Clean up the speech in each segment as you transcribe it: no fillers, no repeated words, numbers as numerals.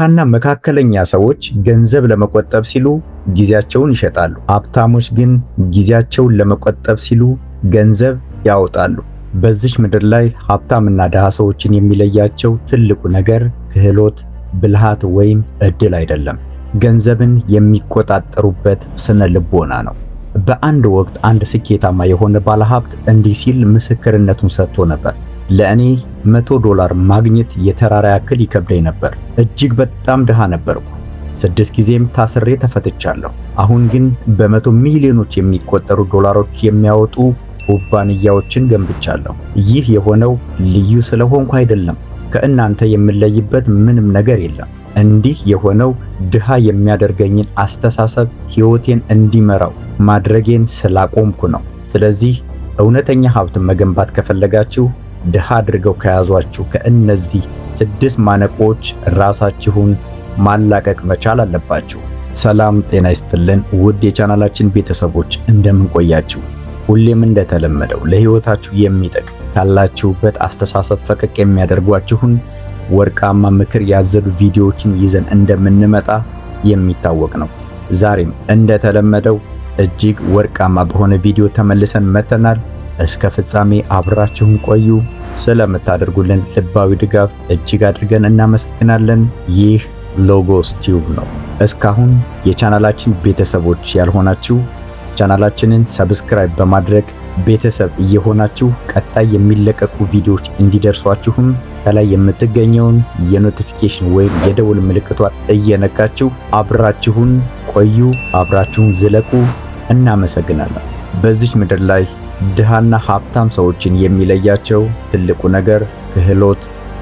ድሃና መካከለኛ ሰዎች ገንዘብ ለመቆጠብ ሲሉ ጊዜያቸውን ይሸጣሉ። ሀብታሞች ግን ጊዜያቸውን ለመቆጠብ ሲሉ ገንዘብ ያወጣሉ። በዚች ምድር ላይ ሀብታምና ድሃ ሰዎችን የሚለያቸው ትልቁ ነገር ክህሎት፣ ብልሃት ወይም እድል አይደለም። ገንዘብን የሚቆጣጠሩበት ስነ ልቦና ነው። በአንድ ወቅት አንድ ስኬታማ የሆነ ባለሀብት እንዲህ ሲል ምስክርነቱን ሰጥቶ ነበር። ለእኔ $100 ማግኘት የተራራ ያክል ይከብደኝ ነበር። እጅግ በጣም ድሃ ነበርኩ። 6 ጊዜም ታስሬ ተፈትቻለሁ። አሁን ግን በመቶ ሚሊዮኖች የሚቆጠሩ ዶላሮች የሚያወጡ ኩባንያዎችን ገንብቻለሁ። ይህ የሆነው ልዩ ስለሆንኩ አይደለም። ከእናንተ የምለይበት ምንም ነገር የለም። እንዲህ የሆነው ድሃ የሚያደርገኝን አስተሳሰብ ሕይወቴን እንዲመራው ማድረጌን ስላቆምኩ ነው። ስለዚህ እውነተኛ ሀብት መገንባት ከፈለጋችሁ ድሃ አድርገው ከያዟችሁ ከእነዚህ 6 ማነቆች ራሳችሁን ማላቀቅ መቻል አለባችሁ። ሰላም ጤና ይስጥልን ውድ የቻናላችን ቤተሰቦች እንደምን ቆያችሁ? ሁሌም እንደተለመደው ለሕይወታችሁ የሚጠቅም ካላችሁበት አስተሳሰብ ፈቀቅ የሚያደርጓችሁን ወርቃማ ምክር ያዘሉ ቪዲዮዎችን ይዘን እንደምንመጣ የሚታወቅ ነው። ዛሬም እንደተለመደው እጅግ ወርቃማ በሆነ ቪዲዮ ተመልሰን መተናል። እስከ ፍጻሜ አብራችሁን ቆዩ። ስለምታደርጉልን ልባዊ ድጋፍ እጅግ አድርገን እናመሰግናለን። ይህ ሎጎስ ቲዩብ ነው። እስካሁን የቻናላችን ቤተሰቦች ያልሆናችሁ ቻናላችንን ሰብስክራይብ በማድረግ ቤተሰብ እየሆናችሁ ቀጣይ የሚለቀቁ ቪዲዮዎች እንዲደርሷችሁም ከላይ የምትገኘውን የኖቲፊኬሽን ወይም የደወል ምልክቷን እየነካችሁ አብራችሁን ቆዩ፣ አብራችሁን ዝለቁ። እናመሰግናለን። በዚች ምድር ላይ ድሃና ሀብታም ሰዎችን የሚለያቸው ትልቁ ነገር ክህሎት፣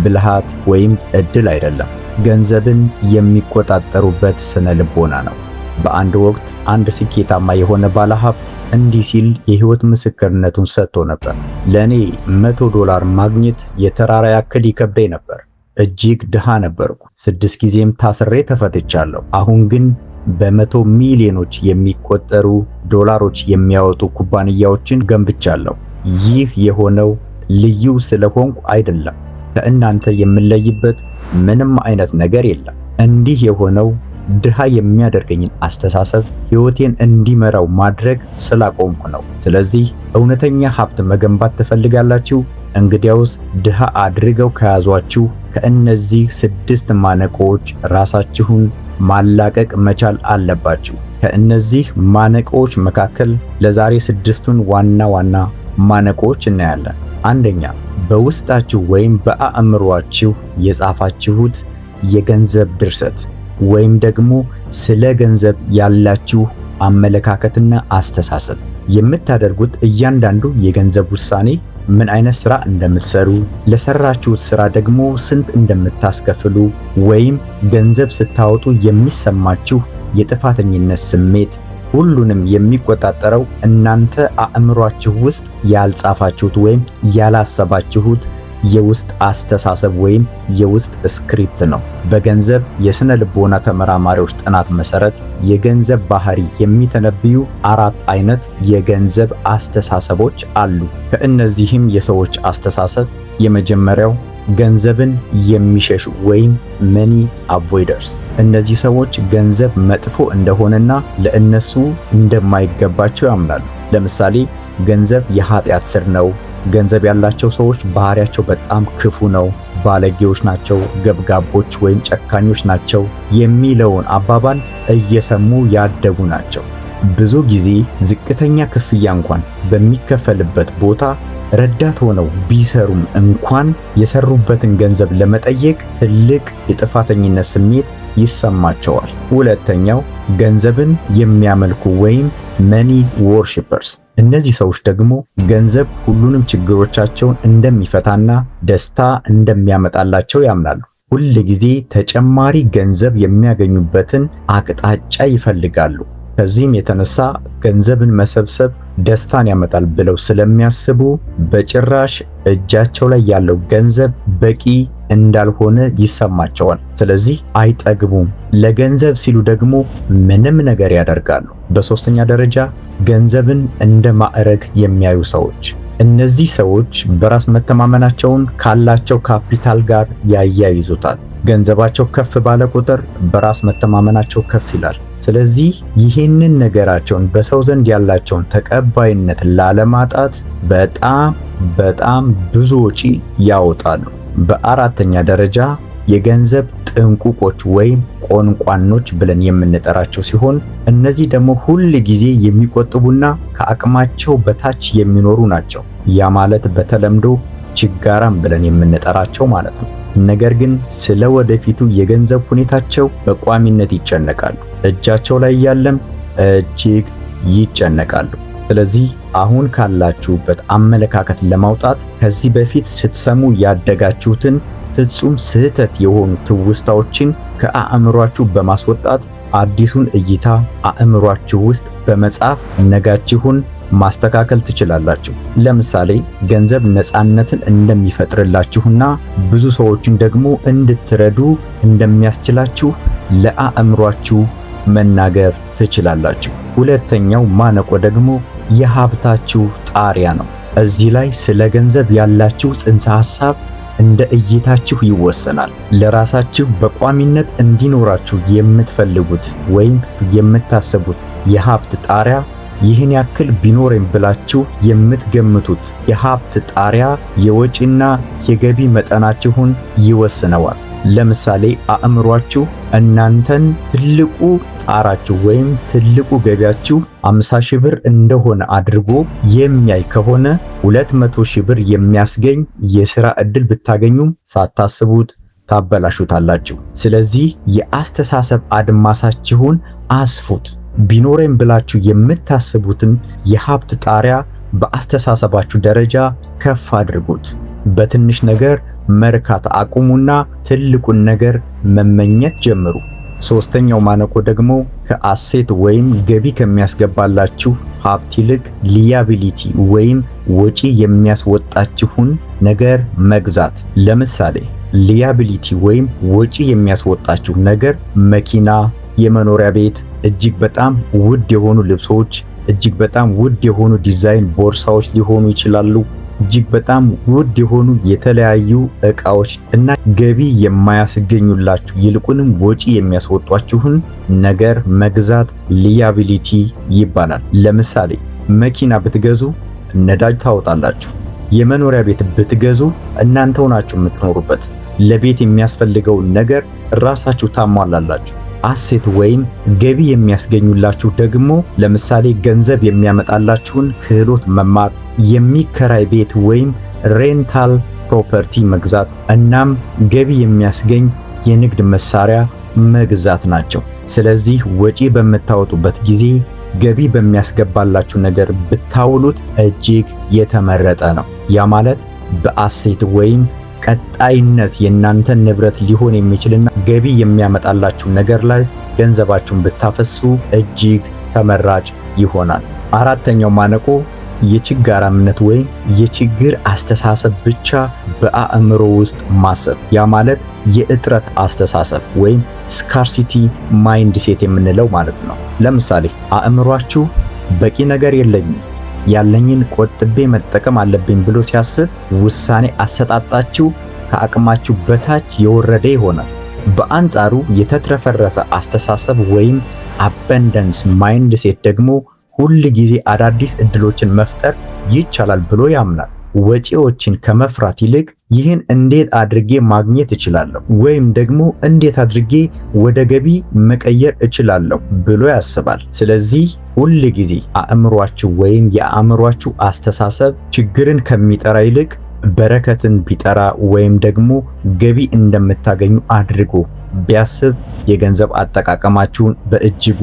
ብልሃት ወይም እድል አይደለም። ገንዘብን የሚቆጣጠሩበት ስነ ልቦና ነው። በአንድ ወቅት አንድ ስኬታማ የሆነ ባለሀብት እንዲህ ሲል የህይወት ምስክርነቱን ሰጥቶ ነበር። ለኔ $100 ማግኘት የተራራ ያክል ይከብደኝ ነበር። እጅግ ድሃ ነበርኩ። 6 ጊዜም ታስሬ ተፈትቻለሁ። አሁን ግን በመቶ ሚሊዮኖች የሚቆጠሩ ዶላሮች የሚያወጡ ኩባንያዎችን ገንብቻለሁ። ይህ የሆነው ልዩ ስለሆንኩ አይደለም። ከእናንተ የምለይበት ምንም አይነት ነገር የለም። እንዲህ የሆነው ድሃ የሚያደርገኝን አስተሳሰብ ሕይወቴን እንዲመራው ማድረግ ስላቆምኩ ነው። ስለዚህ እውነተኛ ሀብት መገንባት ትፈልጋላችሁ? እንግዲያውስ ድሃ አድርገው ከያዟችሁ ከእነዚህ 6 ማነቆዎች ራሳችሁን ማላቀቅ መቻል አለባችሁ። ከእነዚህ ማነቆዎች መካከል ለዛሬ 6ቱን ዋና ዋና ማነቆዎች እናያለን። አንደኛ፣ በውስጣችሁ ወይም በአእምሮአችሁ የጻፋችሁት የገንዘብ ድርሰት ወይም ደግሞ ስለ ገንዘብ ያላችሁ አመለካከትና አስተሳሰብ። የምታደርጉት እያንዳንዱ የገንዘብ ውሳኔ ምን አይነት ስራ እንደምትሰሩ፣ ለሰራችሁት ስራ ደግሞ ስንት እንደምታስከፍሉ ወይም ገንዘብ ስታወጡ የሚሰማችሁ የጥፋተኝነት ስሜት፣ ሁሉንም የሚቆጣጠረው እናንተ አእምሯችሁ ውስጥ ያልጻፋችሁት ወይም ያላሰባችሁት የውስጥ አስተሳሰብ ወይም የውስጥ ስክሪፕት ነው። በገንዘብ የስነ ልቦና ተመራማሪዎች ጥናት መሰረት የገንዘብ ባህሪ የሚተነብዩ 4 አይነት የገንዘብ አስተሳሰቦች አሉ። ከእነዚህም የሰዎች አስተሳሰብ የመጀመሪያው ገንዘብን የሚሸሹ ወይም መኒ አቮይደርስ። እነዚህ ሰዎች ገንዘብ መጥፎ እንደሆነና ለእነሱ እንደማይገባቸው ያምናሉ። ለምሳሌ ገንዘብ የኃጢአት ስር ነው፣ ገንዘብ ያላቸው ሰዎች ባህሪያቸው በጣም ክፉ ነው፣ ባለጌዎች ናቸው፣ ገብጋቦች ወይም ጨካኞች ናቸው የሚለውን አባባል እየሰሙ ያደጉ ናቸው። ብዙ ጊዜ ዝቅተኛ ክፍያ እንኳን በሚከፈልበት ቦታ ረዳት ሆነው ቢሰሩም እንኳን የሰሩበትን ገንዘብ ለመጠየቅ ትልቅ የጥፋተኝነት ስሜት ይሰማቸዋል። ሁለተኛው ገንዘብን የሚያመልኩ ወይም መኒ ወርሺፐርስ። እነዚህ ሰዎች ደግሞ ገንዘብ ሁሉንም ችግሮቻቸውን እንደሚፈታና ደስታ እንደሚያመጣላቸው ያምናሉ። ሁል ጊዜ ተጨማሪ ገንዘብ የሚያገኙበትን አቅጣጫ ይፈልጋሉ። ከዚህም የተነሳ ገንዘብን መሰብሰብ ደስታን ያመጣል ብለው ስለሚያስቡ በጭራሽ እጃቸው ላይ ያለው ገንዘብ በቂ እንዳልሆነ ይሰማቸዋል። ስለዚህ አይጠግቡም። ለገንዘብ ሲሉ ደግሞ ምንም ነገር ያደርጋሉ። በሶስተኛ ደረጃ ገንዘብን እንደ ማዕረግ የሚያዩ ሰዎች። እነዚህ ሰዎች በራስ መተማመናቸውን ካላቸው ካፒታል ጋር ያያይዙታል። ገንዘባቸው ከፍ ባለ ቁጥር በራስ መተማመናቸው ከፍ ይላል። ስለዚህ ይህንን ነገራቸውን በሰው ዘንድ ያላቸውን ተቀባይነት ላለማጣት በጣም ብዙ ወጪ ያወጣሉ። በአራተኛ ደረጃ የገንዘብ ጥንቁቆች ወይም ቆንቋኖች ብለን የምንጠራቸው ሲሆን እነዚህ ደግሞ ሁል ጊዜ የሚቆጥቡና ከአቅማቸው በታች የሚኖሩ ናቸው። ያ ማለት በተለምዶ ችጋራም ብለን የምንጠራቸው ማለት ነው። ነገር ግን ስለ ወደፊቱ የገንዘብ ሁኔታቸው በቋሚነት ይጨነቃሉ። እጃቸው ላይ ያለም እጅግ ይጨነቃሉ። ስለዚህ አሁን ካላችሁበት አመለካከት ለማውጣት ከዚህ በፊት ስትሰሙ ያደጋችሁትን ፍጹም ስህተት የሆኑ ትውስታዎችን ከአእምሯችሁ በማስወጣት አዲሱን እይታ አእምሯችሁ ውስጥ በመጻፍ ነጋችሁን ማስተካከል ትችላላችሁ። ለምሳሌ ገንዘብ ነፃነትን እንደሚፈጥርላችሁና ብዙ ሰዎችን ደግሞ እንድትረዱ እንደሚያስችላችሁ ለአእምሯችሁ መናገር ትችላላችሁ። ሁለተኛው ማነቆ ደግሞ የሀብታችሁ ጣሪያ ነው። እዚህ ላይ ስለ ገንዘብ ያላችሁ ጽንሰ ሐሳብ እንደ እይታችሁ ይወሰናል። ለራሳችሁ በቋሚነት እንዲኖራችሁ የምትፈልጉት ወይም የምታስቡት የሀብት ጣሪያ ይህን ያክል ቢኖረኝ ብላችሁ የምትገምቱት የሀብት ጣሪያ የወጪና የገቢ መጠናችሁን ይወስነዋል። ለምሳሌ አእምሯችሁ እናንተን ትልቁ ጣራችሁ ወይም ትልቁ ገቢያችሁ 50 ሺህ ብር እንደሆነ አድርጎ የሚያይ ከሆነ 200 ሺህ ብር የሚያስገኝ የሥራ ዕድል ብታገኙም ሳታስቡት ታበላሹታላችሁ። ስለዚህ የአስተሳሰብ አድማሳችሁን አስፉት። ቢኖረኝ ብላችሁ የምታስቡትን የሀብት ጣሪያ በአስተሳሰባችሁ ደረጃ ከፍ አድርጉት። በትንሽ ነገር መርካት አቁሙና ትልቁን ነገር መመኘት ጀምሩ። ሶስተኛው ማነቆ ደግሞ ከአሴት ወይም ገቢ ከሚያስገባላችሁ ሀብት ይልቅ ሊያቢሊቲ ወይም ወጪ የሚያስወጣችሁን ነገር መግዛት። ለምሳሌ ሊያቢሊቲ ወይም ወጪ የሚያስወጣችሁ ነገር መኪና፣ የመኖሪያ ቤት፣ እጅግ በጣም ውድ የሆኑ ልብሶች፣ እጅግ በጣም ውድ የሆኑ ዲዛይን ቦርሳዎች ሊሆኑ ይችላሉ። እጅግ በጣም ውድ የሆኑ የተለያዩ ዕቃዎች እና ገቢ የማያስገኙላችሁ ይልቁንም ወጪ የሚያስወጧችሁን ነገር መግዛት ሊያቢሊቲ ይባላል። ለምሳሌ መኪና ብትገዙ ነዳጅ ታወጣላችሁ። የመኖሪያ ቤት ብትገዙ እናንተው ናችሁ የምትኖሩበት። ለቤት የሚያስፈልገውን ነገር ራሳችሁ ታሟላላችሁ። አሴት ወይም ገቢ የሚያስገኙላችሁ ደግሞ ለምሳሌ ገንዘብ የሚያመጣላችሁን ክህሎት መማር፣ የሚከራይ ቤት ወይም ሬንታል ፕሮፐርቲ መግዛት እናም ገቢ የሚያስገኝ የንግድ መሳሪያ መግዛት ናቸው። ስለዚህ ወጪ በምታወጡበት ጊዜ ገቢ በሚያስገባላችሁ ነገር ብታውሉት እጅግ የተመረጠ ነው። ያ ማለት በአሴት ወይም ቀጣይነት የእናንተ ንብረት ሊሆን የሚችልና ገቢ የሚያመጣላችሁ ነገር ላይ ገንዘባችሁን ብታፈሱ እጅግ ተመራጭ ይሆናል። አራተኛው ማነቆ የችጋራምነት ወይም የችግር አስተሳሰብ ብቻ በአእምሮ ውስጥ ማሰብ። ያ ማለት የእጥረት አስተሳሰብ ወይም ስካርሲቲ ማይንድ ሴት የምንለው ማለት ነው። ለምሳሌ አእምሯችሁ በቂ ነገር የለኝም ያለኝን ቆጥቤ መጠቀም አለብኝ ብሎ ሲያስብ ውሳኔ አሰጣጣችሁ ከአቅማችሁ በታች የወረደ ይሆናል። በአንጻሩ የተትረፈረፈ አስተሳሰብ ወይም አበንደንስ ማይንድ ሴት ደግሞ ሁል ጊዜ አዳዲስ እድሎችን መፍጠር ይቻላል ብሎ ያምናል። ወጪዎችን ከመፍራት ይልቅ ይህን እንዴት አድርጌ ማግኘት እችላለሁ ወይም ደግሞ እንዴት አድርጌ ወደ ገቢ መቀየር እችላለሁ ብሎ ያስባል። ስለዚህ ሁል ጊዜ አእምሯችሁ ወይም የአእምሯችሁ አስተሳሰብ ችግርን ከሚጠራ ይልቅ በረከትን ቢጠራ ወይም ደግሞ ገቢ እንደምታገኙ አድርጎ ቢያስብ የገንዘብ አጠቃቀማችሁን በእጅጉ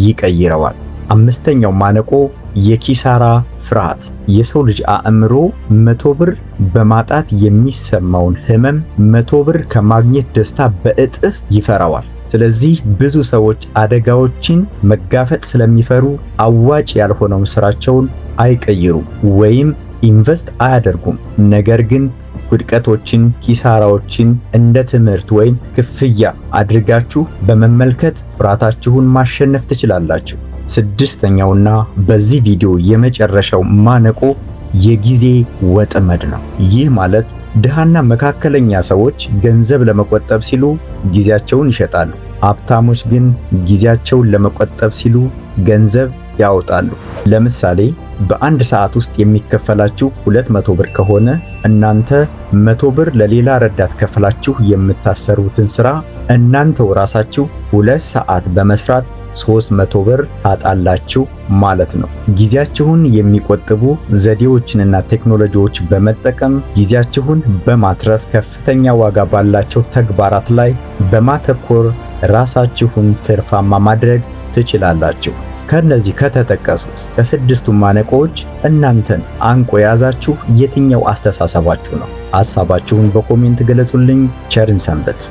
ይቀይረዋል። አምስተኛው ማነቆ የኪሳራ ፍርሃት። የሰው ልጅ አእምሮ 100 ብር በማጣት የሚሰማውን ህመም 100 ብር ከማግኘት ደስታ በእጥፍ ይፈራዋል። ስለዚህ ብዙ ሰዎች አደጋዎችን መጋፈጥ ስለሚፈሩ አዋጭ ያልሆነውን ስራቸውን አይቀይሩም ወይም ኢንቨስት አያደርጉም። ነገር ግን ውድቀቶችን፣ ኪሳራዎችን እንደ ትምህርት ወይም ክፍያ አድርጋችሁ በመመልከት ፍርሃታችሁን ማሸነፍ ትችላላችሁ። ስድስተኛውና በዚህ ቪዲዮ የመጨረሻው ማነቆ የጊዜ ወጥመድ ነው። ይህ ማለት ድሃና መካከለኛ ሰዎች ገንዘብ ለመቆጠብ ሲሉ ጊዜያቸውን ይሸጣሉ። ሀብታሞች ግን ጊዜያቸውን ለመቆጠብ ሲሉ ገንዘብ ያወጣሉ። ለምሳሌ በአንድ ሰዓት ውስጥ የሚከፈላችሁ 200 ብር ከሆነ እናንተ 100 ብር ለሌላ ረዳት ከፍላችሁ የምታሰሩትን ስራ እናንተው ራሳችሁ 2 ሰዓት በመስራት 300 ብር ታጣላችሁ ማለት ነው። ጊዜያችሁን የሚቆጥቡ ዘዴዎችንና ቴክኖሎጂዎች በመጠቀም ጊዜያችሁን በማትረፍ ከፍተኛ ዋጋ ባላቸው ተግባራት ላይ በማተኮር ራሳችሁን ትርፋማ ማድረግ ትችላላችሁ። ከነዚህ ከተጠቀሱት ከስድስቱ ማነቆዎች እናንተን አንቆ የያዛችሁ የትኛው አስተሳሰባችሁ ነው? ሐሳባችሁን በኮሜንት ገለጹልኝ። ቸርን ሰንበት።